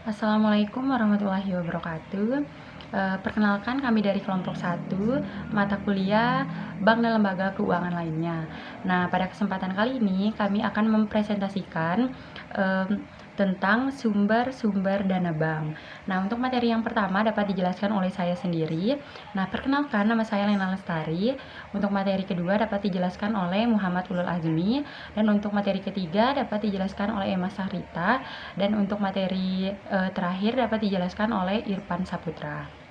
Assalamualaikum warahmatullahi wabarakatuh. Perkenalkan kami dari kelompok 1, mata kuliah Bank dan Lembaga Keuangan lainnya. Nah, pada kesempatan kali ini kami akan mempresentasikan tentang sumber-sumber dana bank. Nah, untuk materi yang pertama dapat dijelaskan oleh saya sendiri. Nah, perkenalkan, nama saya Lena Lestari. Untuk materi kedua dapat dijelaskan oleh Muhammad Ulul Azmi, dan untuk materi ketiga dapat dijelaskan oleh Emma Sahrita, dan untuk materi terakhir dapat dijelaskan oleh Irfan Saputra.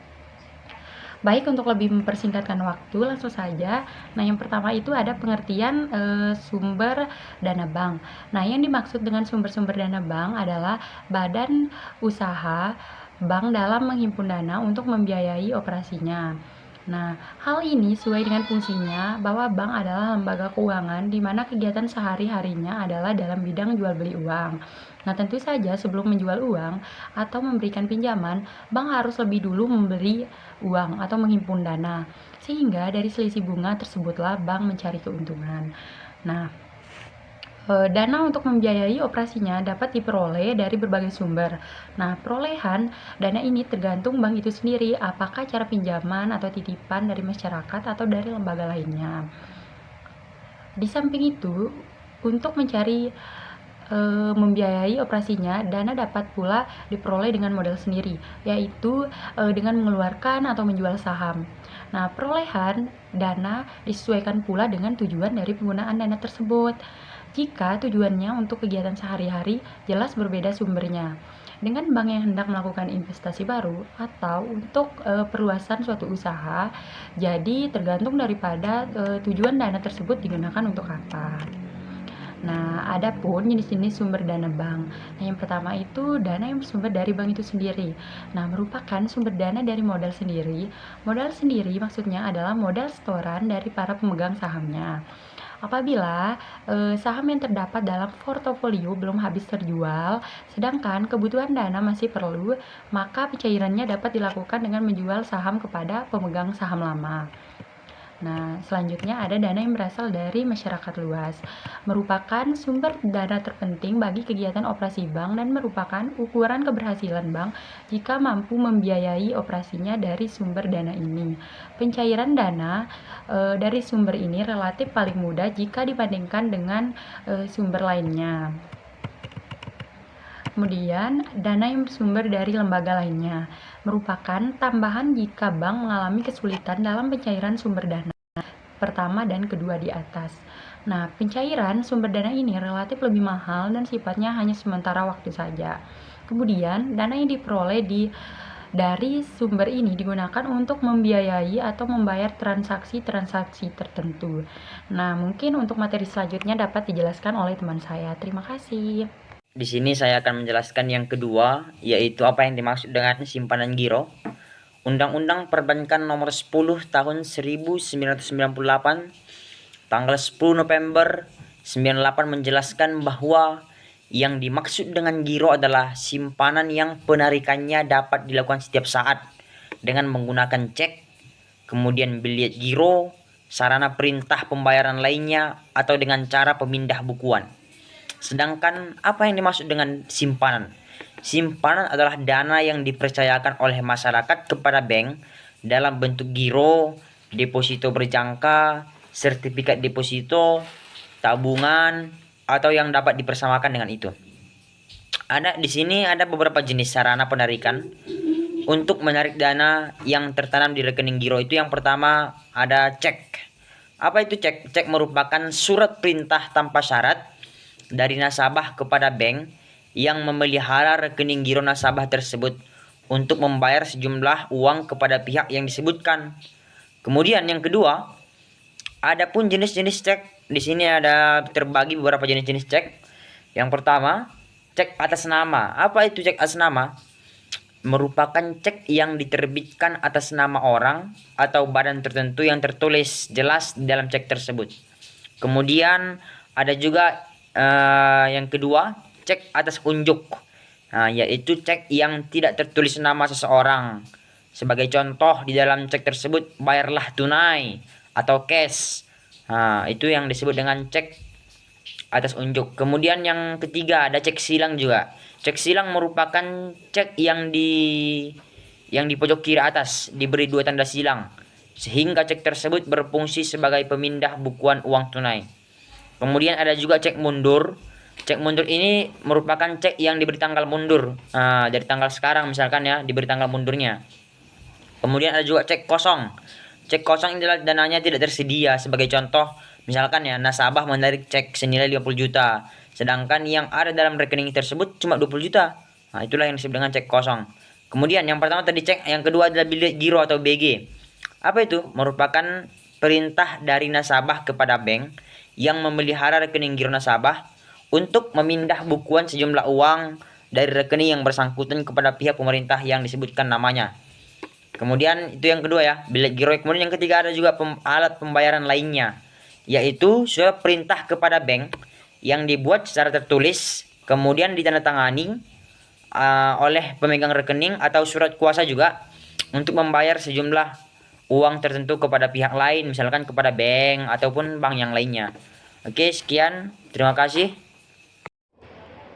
Baik, untuk lebih mempersingkatkan waktu, langsung saja. Nah, yang pertama itu ada pengertian sumber dana bank. Nah, yang dimaksud dengan sumber-sumber dana bank adalah badan usaha bank dalam menghimpun dana untuk membiayai operasinya. Nah, hal ini sesuai dengan fungsinya bahwa bank adalah lembaga keuangan di mana kegiatan sehari-harinya adalah dalam bidang jual beli uang. Nah, tentu saja sebelum menjual uang atau memberikan pinjaman, bank harus lebih dulu memberi uang atau menghimpun dana. Sehingga dari selisih bunga tersebutlah bank mencari keuntungan. Nah, dana untuk membiayai operasinya dapat diperoleh dari berbagai sumber. Nah, perolehan dana ini tergantung bank itu sendiri, apakah cara pinjaman atau titipan dari masyarakat atau dari lembaga lainnya. Di samping itu, untuk mencari membiayai operasinya, dana dapat pula diperoleh dengan modal sendiri, yaitu dengan mengeluarkan atau menjual saham. Nah, perolehan dana disesuaikan pula dengan tujuan dari penggunaan dana tersebut. Jika tujuannya untuk kegiatan sehari-hari, jelas berbeda sumbernya. Dengan bank yang hendak melakukan investasi baru atau untuk perluasan suatu usaha, jadi tergantung daripada tujuan dana tersebut digunakan untuk apa. Nah, ada pun jenis-jenis sumber dana bank. Nah, yang pertama itu dana yang bersumber dari bank itu sendiri. Nah, merupakan sumber dana dari modal sendiri. Modal sendiri maksudnya adalah modal setoran dari para pemegang sahamnya. Apabila saham yang terdapat dalam portofolio belum habis terjual, sedangkan kebutuhan dana masih perlu, maka pencairannya dapat dilakukan dengan menjual saham kepada pemegang saham lama. Nah, selanjutnya ada dana yang berasal dari masyarakat luas. Merupakan sumber dana terpenting bagi kegiatan operasi bank dan merupakan ukuran keberhasilan bank jika mampu membiayai operasinya dari sumber dana ini. Pencairan dana dari sumber ini relatif paling mudah jika dibandingkan dengan sumber lainnya. Kemudian, dana yang bersumber dari lembaga lainnya merupakan tambahan jika bank mengalami kesulitan dalam pencairan sumber dana pertama dan kedua di atas. Nah, pencairan sumber dana ini relatif lebih mahal dan sifatnya hanya sementara waktu saja. Kemudian, dana yang diperoleh dari sumber ini digunakan untuk membiayai atau membayar transaksi-transaksi tertentu. Nah, mungkin untuk materi selanjutnya dapat dijelaskan oleh teman saya. Terima kasih. Di sini saya akan menjelaskan yang kedua, yaitu apa yang dimaksud dengan simpanan giro. Undang-Undang Perbankan Nomor 10 Tahun 1998 tanggal 10 November 98 menjelaskan bahwa yang dimaksud dengan giro adalah simpanan yang penarikannya dapat dilakukan setiap saat dengan menggunakan cek, kemudian bilet giro, sarana perintah pembayaran lainnya, atau dengan cara pemindah bukuan. Sedangkan apa yang dimaksud dengan simpanan? Simpanan adalah dana yang dipercayakan oleh masyarakat kepada bank dalam bentuk giro, deposito berjangka, sertifikat deposito, tabungan, atau yang dapat dipersamakan dengan itu. Di sini ada beberapa jenis sarana penarikan untuk menarik dana yang tertanam di rekening giro. Itu yang pertama ada cek. Apa itu cek? Cek merupakan surat perintah tanpa syarat dari nasabah kepada bank yang memelihara rekening giro nasabah tersebut untuk membayar sejumlah uang kepada pihak yang disebutkan. Kemudian yang kedua, ada pun jenis-jenis cek. Di sini ada terbagi beberapa jenis-jenis cek. Yang pertama, cek atas nama. Apa itu cek atas nama? Merupakan cek yang diterbitkan atas nama orang atau badan tertentu yang tertulis jelas di dalam cek tersebut. Kemudian ada juga yang kedua, cek atas unjuk. Nah, yaitu cek yang tidak tertulis nama seseorang. Sebagai contoh, di dalam cek tersebut bayarlah tunai atau cash. Nah, itu yang disebut dengan cek atas unjuk. Kemudian yang ketiga ada cek silang juga. Cek silang merupakan cek yang di pojok kiri atas diberi 2 tanda silang, sehingga cek tersebut berfungsi sebagai pemindah bukuan uang tunai. Kemudian ada juga cek mundur. Cek mundur ini merupakan cek yang diberi tanggal mundur. Nah, dari tanggal sekarang misalkan ya, diberi tanggal mundurnya. Kemudian ada juga cek kosong. Cek kosong ini adalah dananya tidak tersedia. Sebagai contoh, misalkan ya, nasabah menarik cek senilai 50 juta, sedangkan yang ada dalam rekening tersebut cuma 20 juta. Nah, itulah yang disebut dengan cek kosong. Kemudian yang pertama tadi cek, yang kedua adalah bilet giro atau BG. Apa itu? Merupakan perintah dari nasabah kepada bank yang memelihara rekening giro nasabah untuk memindah bukuan sejumlah uang dari rekening yang bersangkutan kepada pihak pemerintah yang disebutkan namanya. Kemudian itu yang kedua ya, bilet giro. Kemudian yang ketiga ada juga alat pembayaran lainnya, yaitu surat perintah kepada bank yang dibuat secara tertulis, kemudian ditandatangani oleh pemegang rekening atau surat kuasa juga untuk membayar sejumlah uang tertentu kepada pihak lain, misalkan kepada bank ataupun bank yang lainnya. Oke, sekian. Terima kasih.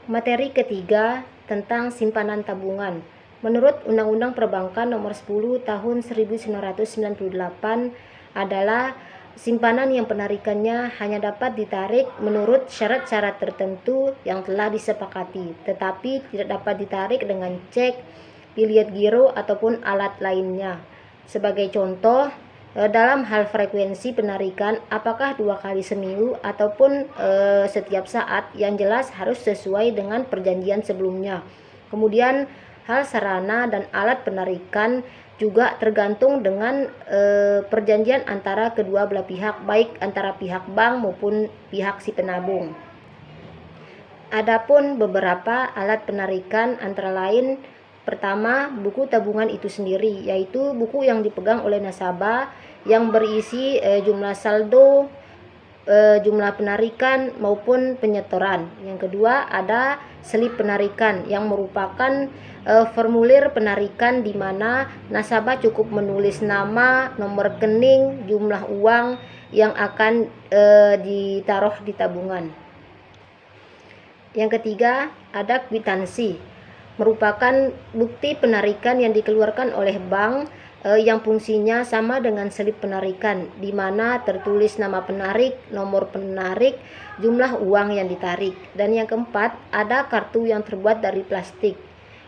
Materi ketiga tentang simpanan tabungan. Menurut Undang-Undang Perbankan Nomor 10 Tahun 1998 adalah simpanan yang penarikannya hanya dapat ditarik menurut syarat-syarat tertentu yang telah disepakati, tetapi tidak dapat ditarik dengan cek, bilet giro ataupun alat lainnya. Sebagai contoh, dalam hal frekuensi penarikan, apakah 2 kali seminggu ataupun setiap saat, yang jelas harus sesuai dengan perjanjian sebelumnya. Kemudian hal sarana dan alat penarikan juga tergantung dengan perjanjian antara kedua belah pihak, baik antara pihak bank maupun pihak si penabung. Adapun beberapa alat penarikan antara lain, pertama, buku tabungan itu sendiri, yaitu buku yang dipegang oleh nasabah yang berisi jumlah saldo, jumlah penarikan maupun penyetoran. Yang kedua, ada selip penarikan yang merupakan formulir penarikan di mana nasabah cukup menulis nama, nomor rekening, jumlah uang yang akan ditaruh di tabungan. Yang ketiga, ada kwitansi, merupakan bukti penarikan yang dikeluarkan oleh bank yang fungsinya sama dengan selip penarikan, di mana tertulis nama penarik, nomor penarik, jumlah uang yang ditarik. Dan yang keempat, ada kartu yang terbuat dari plastik,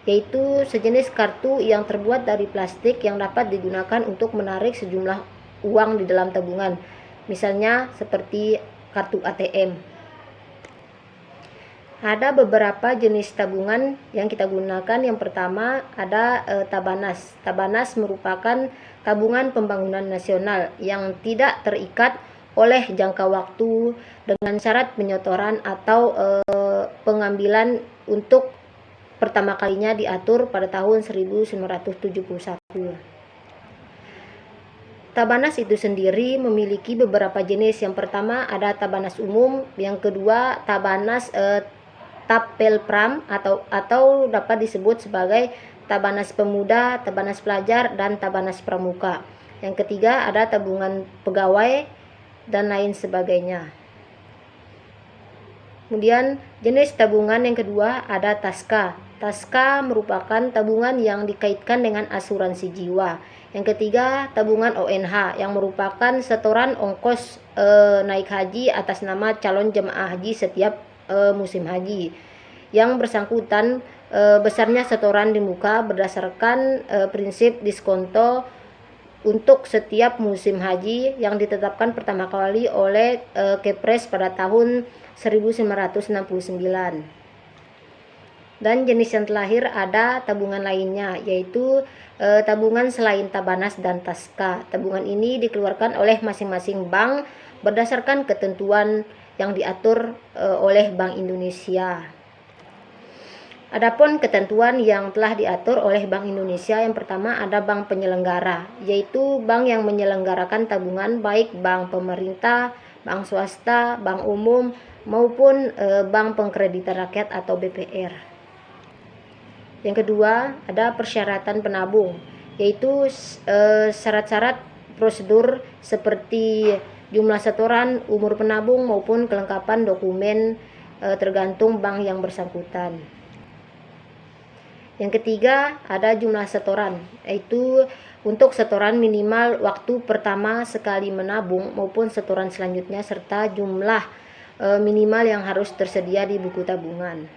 yaitu sejenis kartu yang terbuat dari plastik yang dapat digunakan untuk menarik sejumlah uang di dalam tabungan, misalnya seperti kartu ATM. Ada beberapa jenis tabungan yang kita gunakan. Yang pertama ada Tabanas. Tabanas merupakan tabungan pembangunan nasional yang tidak terikat oleh jangka waktu dengan syarat penyetoran atau pengambilan untuk pertama kalinya diatur pada tahun 1971. Tabanas itu sendiri memiliki beberapa jenis. Yang pertama ada Tabanas umum, yang kedua Tabanas Tapelpram atau dapat disebut sebagai Tabanas Pemuda, Tabanas Pelajar, dan Tabanas Pramuka. Yang ketiga ada tabungan pegawai dan lain sebagainya. Kemudian jenis tabungan yang kedua ada Taska. Taska merupakan tabungan yang dikaitkan dengan asuransi jiwa. Yang ketiga tabungan ONH yang merupakan setoran ongkos naik haji atas nama calon jemaah haji setiap musim haji, yang bersangkutan besarnya setoran di muka berdasarkan prinsip diskonto untuk setiap musim haji yang ditetapkan pertama kali oleh Kepres pada tahun 1969. Dan jenis yang terakhir ada tabungan lainnya, yaitu tabungan selain Tabanas dan Taska. Tabungan ini dikeluarkan oleh masing-masing bank berdasarkan ketentuan yang diatur oleh Bank Indonesia. Adapun ketentuan yang telah diatur oleh Bank Indonesia, yang pertama ada bank penyelenggara, yaitu bank yang menyelenggarakan tabungan baik bank pemerintah, bank swasta, bank umum maupun bank pengkreditan rakyat atau BPR. Yang kedua ada persyaratan penabung, yaitu syarat-syarat prosedur seperti jumlah setoran, umur penabung maupun kelengkapan dokumen tergantung bank yang bersangkutan. Yang ketiga, ada jumlah setoran, yaitu untuk setoran minimal waktu pertama sekali menabung maupun setoran selanjutnya, serta jumlah minimal yang harus tersedia di buku tabungan.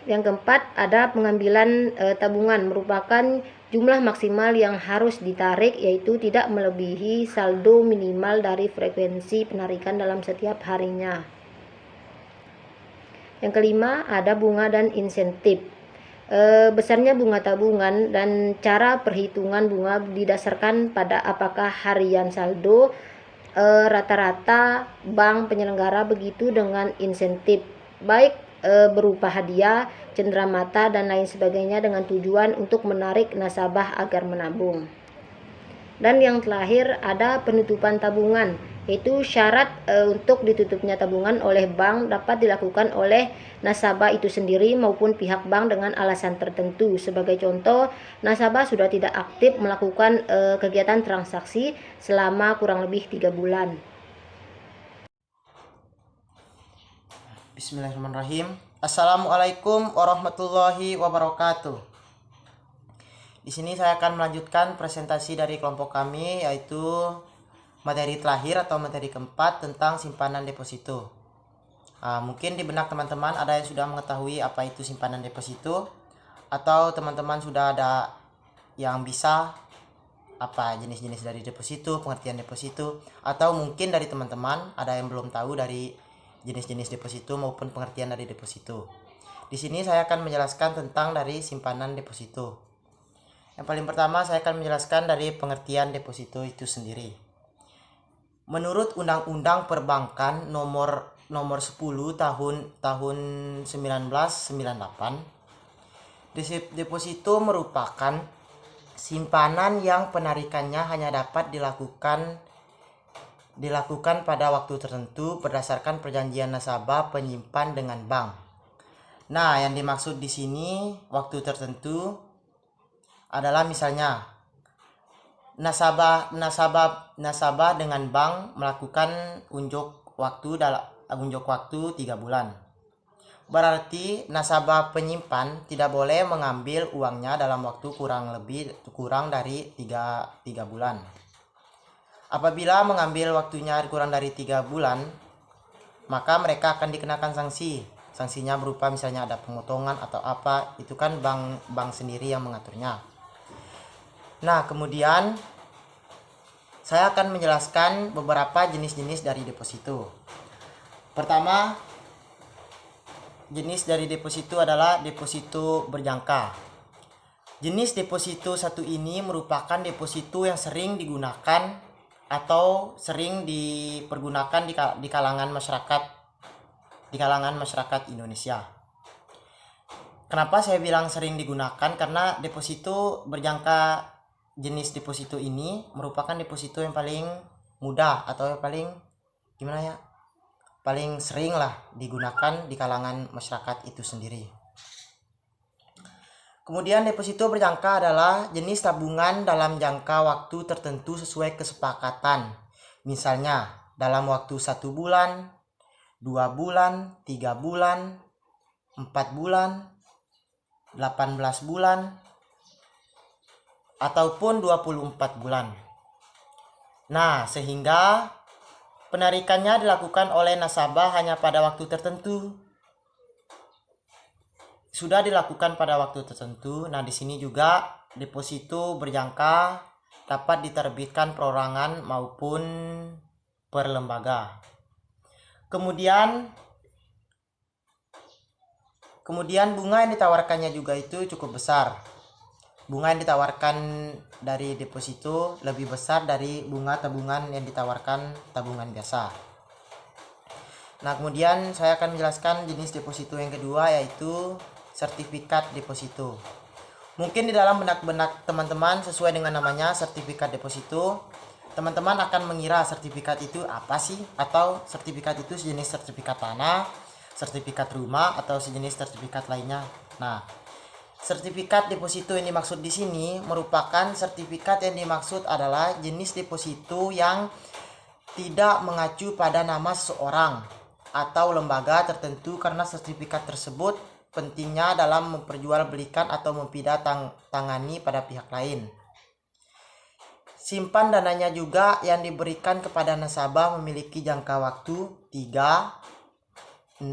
Yang keempat, ada pengambilan tabungan, merupakan jumlah maksimal yang harus ditarik, yaitu tidak melebihi saldo minimal dari frekuensi penarikan dalam setiap harinya. Yang kelima, ada bunga dan insentif. Besarnya bunga tabungan dan cara perhitungan bunga didasarkan pada apakah harian saldo, rata-rata bank penyelenggara, begitu dengan insentif, baik berupa hadiah, cenderamata, dan lain sebagainya, dengan tujuan untuk menarik nasabah agar menabung. Dan yang terakhir, ada penutupan tabungan, yaitu syarat untuk ditutupnya tabungan oleh bank dapat dilakukan oleh nasabah itu sendiri maupun pihak bank dengan alasan tertentu. Sebagai contoh, nasabah sudah tidak aktif melakukan kegiatan transaksi selama kurang lebih 3 bulan. Bismillahirrahmanirrahim. Assalamualaikum warahmatullahi wabarakatuh. Di sini saya akan melanjutkan presentasi dari kelompok kami, yaitu materi terakhir atau materi keempat tentang simpanan deposito. Mungkin di benak teman-teman ada yang sudah mengetahui apa itu simpanan deposito, atau teman-teman sudah ada yang bisa apa jenis-jenis dari deposito, pengertian deposito, atau mungkin dari teman-teman ada yang belum tahu dari jenis-jenis deposito maupun pengertian dari deposito. Di sini saya akan menjelaskan tentang dari simpanan deposito. Yang paling pertama saya akan menjelaskan dari pengertian deposito itu sendiri. Menurut Undang-Undang Perbankan nomor 10 tahun 1998, deposito merupakan simpanan yang penarikannya hanya dapat dilakukan pada waktu tertentu berdasarkan perjanjian nasabah penyimpan dengan bank. Nah, yang dimaksud di sini waktu tertentu adalah misalnya nasabah dengan bank melakukan unjuk waktu 3 bulan. Berarti nasabah penyimpan tidak boleh mengambil uangnya dalam waktu kurang dari 3 bulan. Apabila mengambil waktunya kurang dari 3 bulan, maka mereka akan dikenakan sanksi. Sanksinya berupa misalnya ada pemotongan atau apa, itu kan bank sendiri yang mengaturnya. Nah, kemudian saya akan menjelaskan beberapa jenis-jenis dari deposito. Pertama, jenis dari deposito adalah deposito berjangka. Jenis deposito satu ini merupakan deposito yang sering digunakan atau sering dipergunakan di kalangan masyarakat Indonesia. Kenapa saya bilang sering digunakan? Karena deposito berjangka, jenis deposito ini merupakan deposito yang paling mudah atau yang paling sering lah digunakan di kalangan masyarakat itu sendiri. Kemudian deposito berjangka adalah jenis tabungan dalam jangka waktu tertentu sesuai kesepakatan. Misalnya dalam waktu 1 bulan, 2 bulan, 3 bulan, 4 bulan, 18 bulan, ataupun 24 bulan. Nah, sehingga penarikannya dilakukan oleh nasabah hanya pada waktu tertentu. Sudah dilakukan pada waktu tertentu. Nah, di sini juga deposito berjangka dapat diterbitkan perorangan maupun per lembaga. Kemudian bunga yang ditawarkannya juga itu cukup besar. Bunga yang ditawarkan dari deposito lebih besar dari bunga tabungan yang ditawarkan tabungan biasa. Nah, kemudian saya akan menjelaskan jenis deposito yang kedua, yaitu sertifikat deposito. Mungkin di dalam benak-benak teman-teman sesuai dengan namanya sertifikat deposito, teman-teman akan mengira sertifikat itu apa sih? Atau sertifikat itu sejenis sertifikat tanah, sertifikat rumah, atau sejenis sertifikat lainnya. Nah, sertifikat deposito yang dimaksud di sini merupakan sertifikat yang dimaksud adalah jenis deposito yang tidak mengacu pada nama seseorang atau lembaga tertentu karena sertifikat tersebut pentingnya dalam memperjualbelikan atau mempidatangani pada pihak lain. Simpan dananya juga yang diberikan kepada nasabah memiliki jangka waktu 3, 6,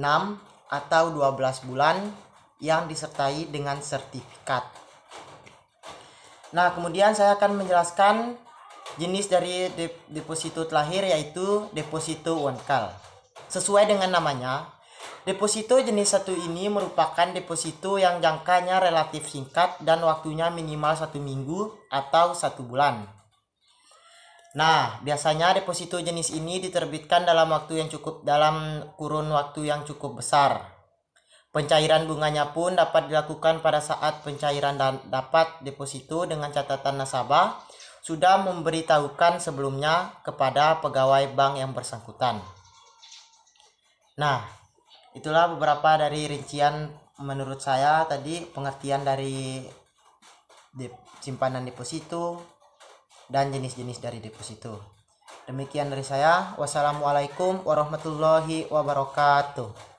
atau 12 bulan yang disertai dengan sertifikat. Nah, kemudian saya akan menjelaskan jenis dari deposito terakhir, yaitu deposito unkal. Sesuai dengan namanya, deposito jenis satu ini merupakan deposito yang jangkanya relatif singkat dan waktunya minimal 1 minggu atau 1 bulan. Nah, biasanya deposito jenis ini diterbitkan dalam kurun waktu yang cukup besar. Pencairan bunganya pun dapat dilakukan pada saat pencairan dapat deposito dengan catatan nasabah sudah memberitahukan sebelumnya kepada pegawai bank yang bersangkutan. Nah, itulah beberapa dari rincian menurut saya tadi pengertian dari simpanan deposito dan jenis-jenis dari deposito. Demikian dari saya. Wassalamualaikum warahmatullahi wabarakatuh.